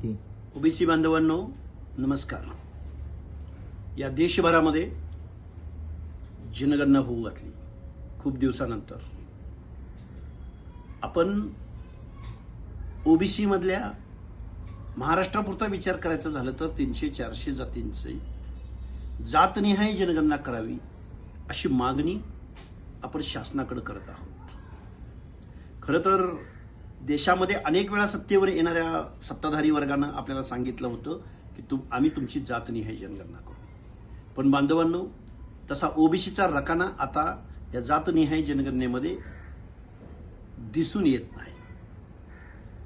विनंती. ओबीसी बांधवांनो नमस्कार. या देशभरामध्ये जनगणना होऊ घातली खूप दिवसानंतर. आपण ओबीसी मधल्या महाराष्ट्रापुरता विचार करायचा झालं तर 300-400 जातींची जातनिहाय जनगणना करावी अशी मागणी आपण शासनाकडे करत आहोत. खरं तर देशामध्ये अनेक वेळा सत्तेवर येणाऱ्या सत्ताधारी वर्गानं आपल्याला सांगितलं होतं की आम्ही तुमची जातनिहाय जनगणना करू. पण बांधवांनो, तसा ओबीसीचा रकाना आता या जातनिहाय जनगणनेमध्ये दिसून येत नाही.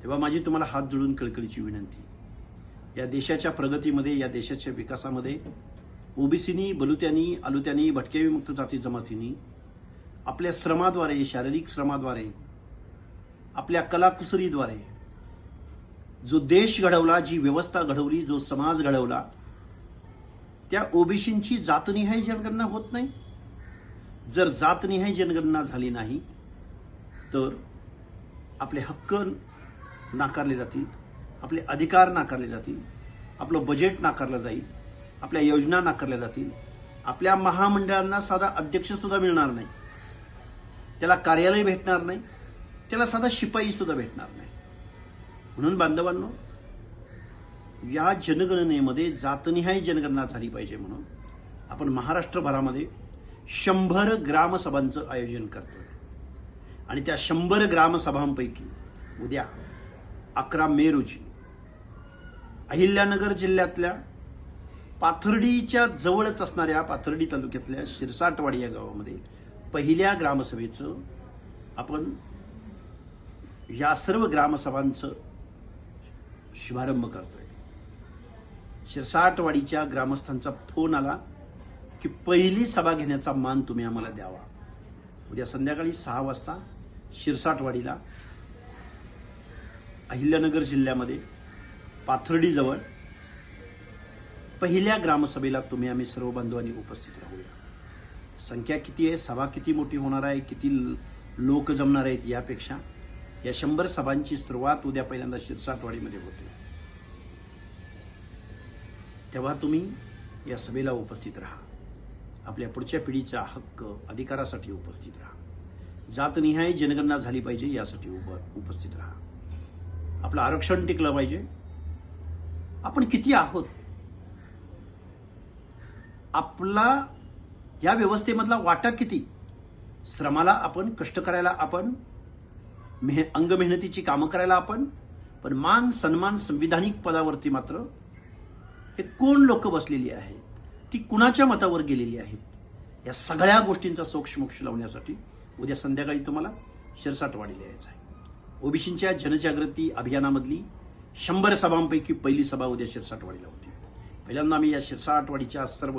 तेव्हा माझी तुम्हाला हात जोडून कळकळीची विनंती, या देशाच्या प्रगतीमध्ये, या देशाच्या विकासामध्ये ओबीसीनी, बलुत्यांनी, अलुत्यांनी, भटक्या विमुक्त जाती जमातींनी आपल्या श्रमाद्वारे, शारीरिक श्रमाद्वारे, आपल्या कलाकुसरीद्वारे जो देश घडवला, जी व्यवस्था घडवली, जो समाज घडवला, त्या ओबीसींची जातनिहाय जनगणना होत नाही. जर जातनिहाय जनगणना झाली नाही तर आपले हक्क नाकारले जातील, आपले अधिकार नाकारले जातील, आपलं बजेट नाकारलं जाईल, आपल्या योजना नाकारल्या जातील, आपल्या महामंडळांना साधा अध्यक्ष सुद्धा मिळणार नाही, त्याला कार्यालय भेटणार नाही, त्याला साधा शिपाई सुद्धा भेटणार नाही. म्हणून बांधवांनो, या जनगणनेमध्ये जातनिहाय जनगणना झाली पाहिजे म्हणून आपण महाराष्ट्रभरामध्ये 100 ग्रामसभांचं आयोजन करतोय. आणि त्या 100 ग्रामसभांपैकी उद्या 11 मे रोजी अहिल्यानगर जिल्ह्यातल्या पाथर्डीच्या जवळच असणाऱ्या पाथर्डी तालुक्यातल्या शिरसाटवाडी या गावामध्ये पहिल्या ग्रामसभेचं आपण या सर्व ग्रामसभांचं शुभारंभ करतोय. शिरसाटवाडीच्या ग्रामस्थांचा फोन आला की पहिली सभा घेण्याचा मान तुम्ही आम्हाला द्यावा. उद्या संध्याकाळी 6 वाजता शिरसाटवाडीला अहिल्यानगर जिल्ह्यामध्ये पाथर्डीजवळ पहिल्या ग्रामसभेला आम्ही सर्व बांधवांनी उपस्थित राहूया. संख्या किती आहे, सभा किती मोठी होणार आहे, किती लोक जमणार आहेत, यापेक्षा या 100 सभांची सुरुवात उद्या पहिल्यांदा शिरसाटवाडीमध्ये होते. तेव्हा तुम्ही या सभेला उपस्थित राहा. आपल्या पुढच्या पिढीचा हक्क, अधिकारासाठी उपस्थित राहा. जातनिहाय जनगणना झाली पाहिजे यासाठी उपस्थित राहा. आपलं आरक्षण टिकलं पाहिजे. आपण किती आहोत, आपला या व्यवस्थेमधला वाटा किती, श्रमाला आपण, कष्ट करायला आपण, अंग मेहनतीची कामं करायला आपण, पण मान सन्मान संविधानिक पदावरती मात्र हे कोण लोक बसलेली आहेत, ती कुणाच्या मतावर गेलेली आहेत, या सगळ्या गोष्टींचा सोक्षमोक्ष लावण्यासाठी उद्या संध्याकाळी तुम्हाला शिरसाटवाडीला यायचं आहे. ओबीसींच्या जनजागृती अभियानामधली 100 सभांपैकी पहिली सभा उद्या शिरसाटवाडीला होती. पहिल्यांदा आम्ही या शिरसाटवाडीच्या सर्व